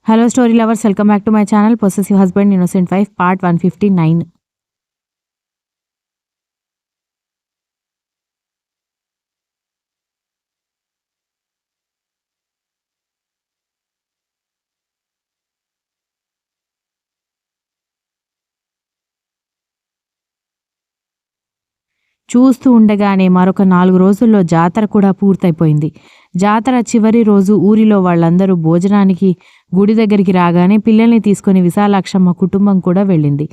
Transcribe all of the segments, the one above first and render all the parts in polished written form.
Hello, story lovers. Welcome back to my channel, Possessive Husband Innocent Wife, part 159. చూస్తూ ఉండగానే మరొక 4 రోజుల్లో జాతర కూడా పూర్తయిపోయింది. జాతర చివరి రోజు ఊరిలో వాళ్ళందరూ భోజనానికి గుడి దగ్గరికి రాగానే పిల్లల్ని తీసుకొని విశాలాక్షమ్మ కుటుంబం కూడా వెళ్ళింది.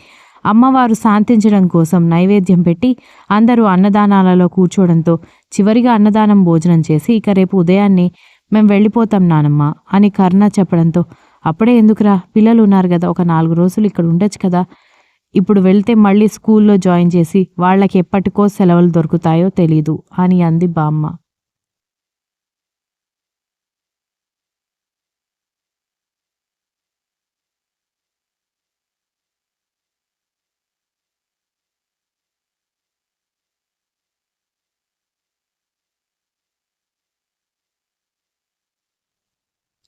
అమ్మవారు శాంతించడం కోసం నైవేద్యం పెట్టి అందరూ అన్నదానాలలో కూర్చోవడంతో చివరిగా అన్నదానం భోజనం చేసి ఇక రేపు ఉదయాన్నే మేం వెళ్ళిపోతాం నానమ్మ అని కర్ణ చెప్పడంతో అప్పుడే ఎందుకురా, పిల్లలు ఉన్నారు కదా, ఒక 4 రోజులు ఇక్కడ ఉండొచ్చు కదా, ఇప్పుడు వెళ్తే మళ్ళీ స్కూల్లో జాయిన్ చేసి వాళ్ళకి ఎప్పటికో సెలవులు దొరుకుతాయో తెలీదు అని అంది బామ్మ.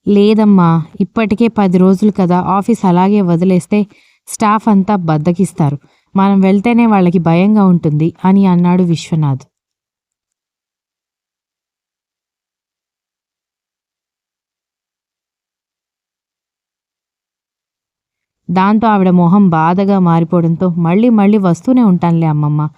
లేదమ్మా, ఇప్పటికే 10 రోజులు కదా, ఆఫీస్ అలాగే వదిలేస్తే స్టాఫ్ అంతా బద్దకిస్తారు. మనం వెళ్తేనే వాళ్ళకి భయంగా ఉంటుంది అని అన్నాడు విశ్వనాథ్. దాంతో ఆవిడ మొహం బాధగా మారిపోవడంతో మళ్ళీ మళ్ళీ వస్తూనే ఉంటానులే అమ్మమ్మ,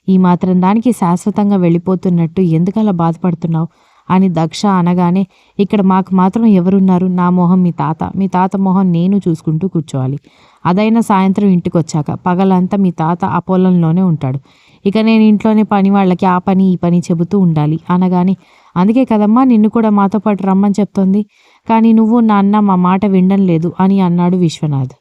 ఈ మాత్రం దానికి శాశ్వతంగా వెళ్ళిపోతున్నట్టు ఎందుకలా బాధపడుతున్నావు అని దక్ష అనగానే, ఇక్కడ మాకు మాత్రం ఎవరున్నారు, నా మొహం మీ తాత మొహం నేను చూసుకుంటూ కూర్చోవాలి. అదైనా సాయంత్రం ఇంటికొచ్చాక, పగలంతా మీ తాత ఆ పొలంలోనే ఉంటాడు. ఇక నేను ఇంట్లోనే పని వాళ్ళకి ఆ పని ఈ పని చెబుతూ ఉండాలి అనగానే, అందుకే కదమ్మా నిన్ను కూడా మాతో పాటు రమ్మని చెప్తోంది, కానీ నువ్వు నాన్న మా మాట వినడం లేదు అని అన్నాడు విశ్వనాథ్.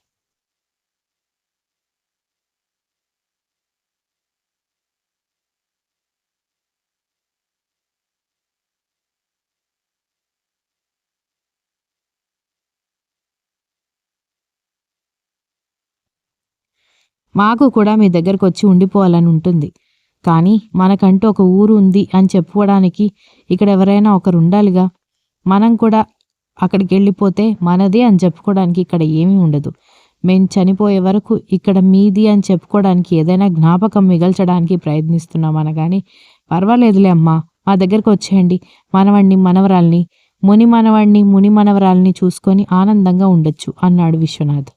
మాకు కూడా మీ దగ్గరకొచ్చి ఉండిపోవాలని ఉంటుంది. కానీ మనకంటూ ఒక ఊరు ఉంది అని చెప్పుకోవడానికి ఇక్కడ ఎవరైనా ఒకరు ఉండాలిగా. మనం కూడా అక్కడికెళ్ళిపోతే మనదే అని చెప్పుకోవడానికి ఇక్కడ ఏమీ ఉండదు. మేం చనిపోయే వరకు ఇక్కడ మీది అని చెప్పుకోవడానికి ఏదైనా జ్ఞాపకం మిగల్చడానికి ప్రయత్నిస్తున్నాం అనగాని, పర్వాలేదులే అమ్మా, మా దగ్గరకు వచ్చేయండి. మనవణ్ణి మనవరాల్ని, ముని మనవణ్ణి ముని మనవరాల్ని చూసుకొని ఆనందంగా ఉండొచ్చు అన్నాడు విశ్వనాథ్.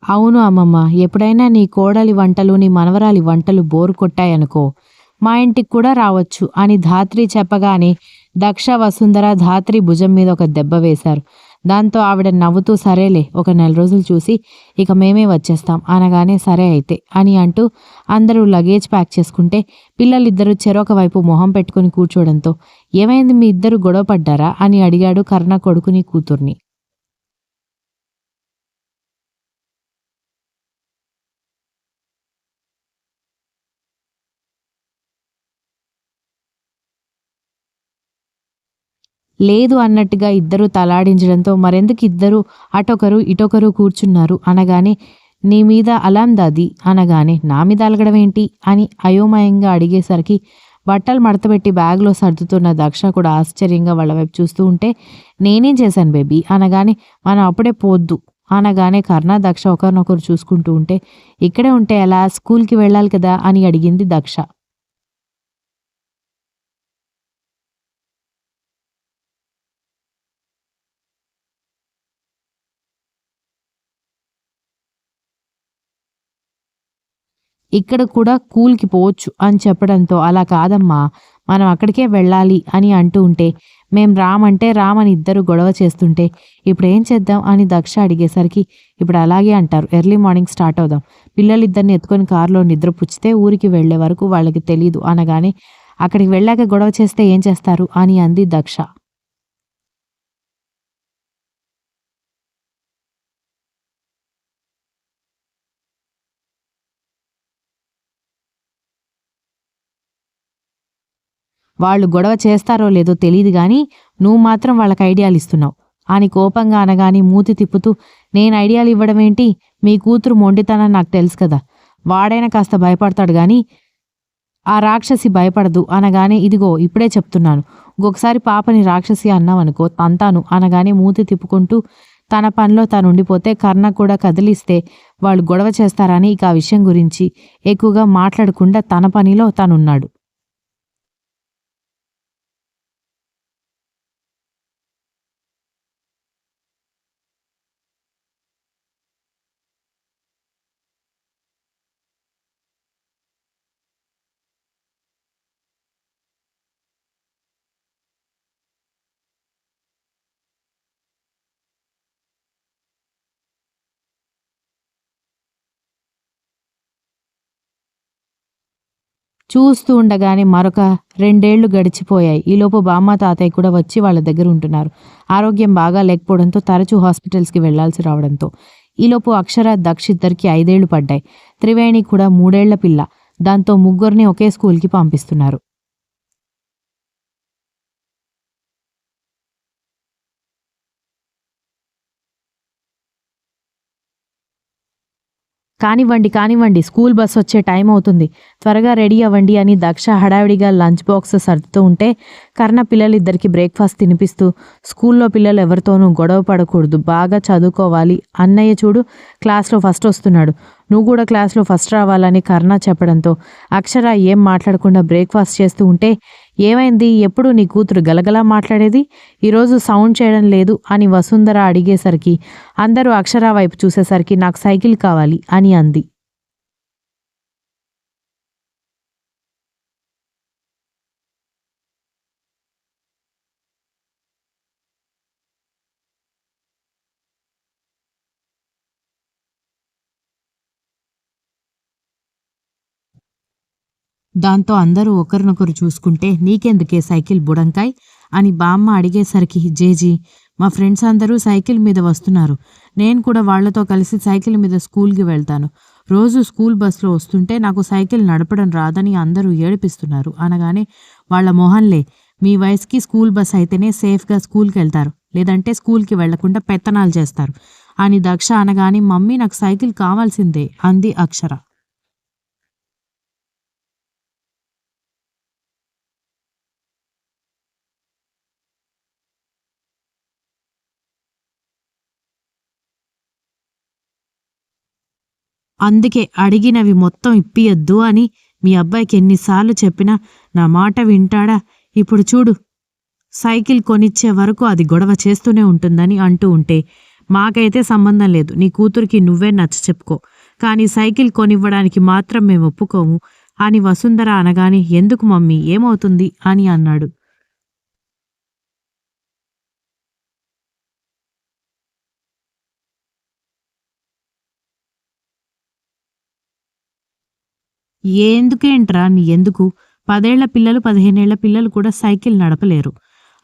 అవును అమ్మమ్మ, ఎప్పుడైనా నీ కోడలి వంటలు నీ మనవరాలి వంటలు బోరు కొట్టాయనుకో, మా ఇంటికి కూడా రావచ్చు అని ధాత్రి చెప్పగానే దక్ష వసుంధర ధాత్రి భుజం మీద ఒక దెబ్బ వేశారు. దాంతో ఆవిడ నవ్వుతూ సరేలే, ఒక నెల రోజులు చూసి ఇక మేమే వచ్చేస్తాం అనగానే సరే అయితే అని అంటూ అందరూ లగేజ్ ప్యాక్ చేసుకుంటే పిల్లలిద్దరూ చెరొక వైపు మొహం పెట్టుకుని కూర్చోవడంతో ఏమైంది, మీ ఇద్దరు గొడవ పడ్డారా అని అడిగాడు కర్ణ కొడుకుని కూతుర్ని. లేదు అన్నట్టుగా ఇద్దరూ తలాడించడంతో మరెందుకు ఇద్దరు అటొకరు ఇటొకరు కూర్చున్నారు అనగానే, నీ మీద అలాం దాది అనగానే, నా మీద అలగడం ఏంటి అని అయోమయంగా అడిగేసరికి బట్టలు మడతపెట్టి బ్యాగ్లో సర్దుతున్న దక్ష కూడా ఆశ్చర్యంగా వాళ్ళ వైపు చూస్తూ ఉంటే, నేనేం చేశాను బేబీ అనగానే, మనం అప్పుడే పోద్దు అనగానే కర్ణ దక్ష ఒకరినొకరు చూసుకుంటూ ఉంటే, ఇక్కడే ఉంటే ఎలా, స్కూల్కి వెళ్ళాలి కదా అని అడిగింది దక్ష. ఇక్కడ కూడా కూల్‌కి పోవచ్చు అని చెప్పడంతో, అలా కాదమ్మా, మనం అక్కడికే వెళ్ళాలి అని అంటూ ఉంటే, మేం రామంటే రామని ఇద్దరు గొడవ చేస్తుంటే, ఇప్పుడేం చేద్దాం అని దక్ష అడిగేసరికి, ఇప్పుడు అలాగే అంటారు, ఎర్లీ మార్నింగ్ స్టార్ట్ అవుదాం. పిల్లలిద్దరిని ఎత్తుకొని కారులో నిద్రపుచ్చితే ఊరికి వెళ్ళే వరకు వాళ్ళకి తెలీదు అనగానే, అక్కడికి వెళ్ళాక గొడవ చేస్తే ఏం చేస్తారు అని అంది దక్ష. వాళ్ళు గొడవ చేస్తారో లేదో తెలీదు గాని నువ్వు మాత్రం వాళ్ళకి ఐడియాలు ఇస్తున్నావు అని కోపంగా అనగానే మూతి తిప్పుతూ, నేను ఐడియాలు ఇవ్వడం ఏంటి? మీ కూతురు మొండితనం నాకు తెలుసు కదా. వాడైనా కాస్త భయపడతాడు గాని ఆ రాక్షసి భయపడదు అనగానే, ఇదిగో ఇప్పుడే చెప్తున్నాను, ఇంకొకసారి పాపని రాక్షసి అన్నావనుకో తంతాను అనగానే మూతి తిప్పుకుంటూ తన పనిలో తనుండిపోతే కర్ణ కూడా కదిలిస్తే వాళ్ళు గొడవ చేస్తారని ఇక ఆ విషయం గురించి ఎక్కువగా మాట్లాడకుండా తన పనిలో తనున్నాడు. చూస్తూ ఉండగానే మరొక 2 ఏళ్లు గడిచిపోయాయి. ఈలోపు బామ్మ, తాతయ్య కూడా వచ్చి వాళ్ళ దగ్గర ఉంటున్నారు. ఆరోగ్యం బాగా లేకపోవడంతో తరచూ హాస్పిటల్స్‌కి వెళ్లాల్సి రావడంతో. ఈలోపు అక్షర, దక్ష్ ఇద్దరికీ 5 ఏళ్లు పడ్డాయి. త్రివేణి కూడా 3 ఏళ్ల పిల్ల. దాంతో ముగ్గురిని ఒకే స్కూల్‌కి పంపిస్తున్నారు. కానివ్వండి, కానివ్వండి, స్కూల్ బస్ వచ్చే టైం అవుతుంది. త్వరగా రెడీ అవ్వండి అని దక్ష హడావిడిగా లంచ్ బాక్స్ సర్దుతూ ఉంటే కర్ణ పిల్లలిద్దరికీ బ్రేక్ఫాస్ట్ తినిపిస్తూ, స్కూల్లో పిల్లలు ఎవరితోనూ గొడవ పడకూడదు, బాగా చదువుకోవాలి. అన్నయ్య చూడు క్లాస్లో ఫస్ట్ వస్తున్నాడు, నువ్వు కూడా క్లాస్లో ఫస్ట్ రావాలని కర్ణ చెప్పడంతో అక్షర ఏం మాట్లాడకుండా బ్రేక్ఫాస్ట్ చేస్తూ ఉంటే, ఏమైంది, ఎప్పుడు నీ కూతురు గలగలా మాట్లాడేది, ఈరోజు సౌండ్ చేయడం లేదు అని వసుంధర అడిగేసరికి అందరూ అక్షర వైపు చూసేసరికి నాకు సైకిల్ కావాలి అని అంది. దాంతో అందరూ ఒకరినొకరు చూసుకుంటే, నీకెందుకే సైకిల్ బుడంకాయ్ అని బామ్మ అడిగేసరికి, జేజీ మా ఫ్రెండ్స్ అందరూ సైకిల్ మీద వస్తున్నారు, నేను కూడా వాళ్లతో కలిసి సైకిల్ మీద స్కూల్కి వెళ్తాను, రోజు స్కూల్ బస్లో వస్తుంటే నాకు సైకిల్ నడపడం రాదని అందరూ ఏడిపిస్తున్నారు అనగానే, వాళ్ళ మొహంలే, మీ వయసుకి స్కూల్ బస్ అయితేనే సేఫ్గా స్కూల్కి వెళ్తారు, లేదంటే స్కూల్కి వెళ్లకుండా పెత్తనాలు చేస్తారు అని దక్ష అనగానే, మమ్మీ నాకు సైకిల్ కావాల్సిందే అంది అక్షర. అందుకే అడిగినవి మొత్తం ఇప్పియద్దు అని మీ అబ్బాయికి ఎన్నిసార్లు చెప్పినా నా మాట వింటాడా? ఇప్పుడు చూడు, సైకిల్ కొనిచ్చే వరకు అది గొడవ చేస్తూనే ఉంటుందని అంటూ ఉంటే, మాకైతే సంబంధం లేదు, నీ కూతురికి నువ్వే నచ్చ చెప్పుకో, కానీ సైకిల్ కొనివ్వడానికి మాత్రం మేము ఒప్పుకోము అని వసుంధర అనగానే, ఎందుకు మమ్మీ, ఏమవుతుంది అని అన్నాడు. ఎందుకేంట్రా నీ ఎందుకు? 10 ఏళ్ల పిల్లలు, 15 ఏళ్ల పిల్లలు కూడా సైకిల్ నడపలేరు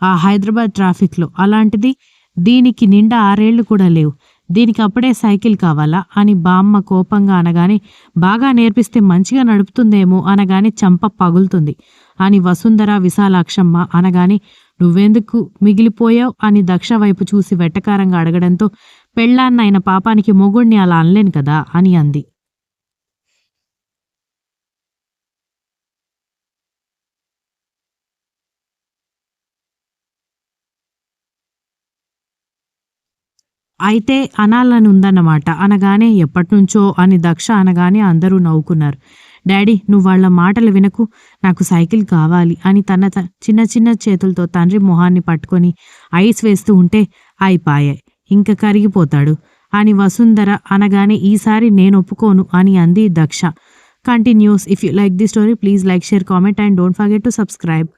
ఆ హైదరాబాద్ ట్రాఫిక్లో. అలాంటిది దీనికి నిండా 6 ఏళ్లు కూడా లేవు, దీనికి అప్పుడే సైకిల్ కావాలా అని బామ్మ కోపంగా అనగానే, బాగా నేర్పిస్తే మంచిగా నడుపుతుందేమో అనగానే చంప పగులుతుంది అని వసుంధర, విశాలాక్షమ్మ అనగానే, నువ్వెందుకు మిగిలిపోయావు అని దక్ష వైపు చూసి వెట్టకారంగా అడగడంతో, పెళ్ళాన్నైన పాపానికి మొగుణ్ణి అలా అనలేను కదా అని అంది. అయితే అనాలని ఉందన్నమాట అనగానే, ఎప్పటినుంచో అని దక్ష అనగానే అందరూ నవ్వుకున్నారు. డాడీ నువ్వు వాళ్ళ మాటలు వినకు, నాకు సైకిల్ కావాలి అని తన చిన్న చిన్న చేతులతో తండ్రి మొహాన్ని పట్టుకొని ఐస్ వేస్తూ ఉంటే, అయిపాయే ఇంక కరిగిపోతాడు అని వసుంధర అనగానే, ఈసారి నేను ఒప్పుకోను అని అంది Daksha. Continuous. If you like the story please like, share, comment and don't forget to subscribe.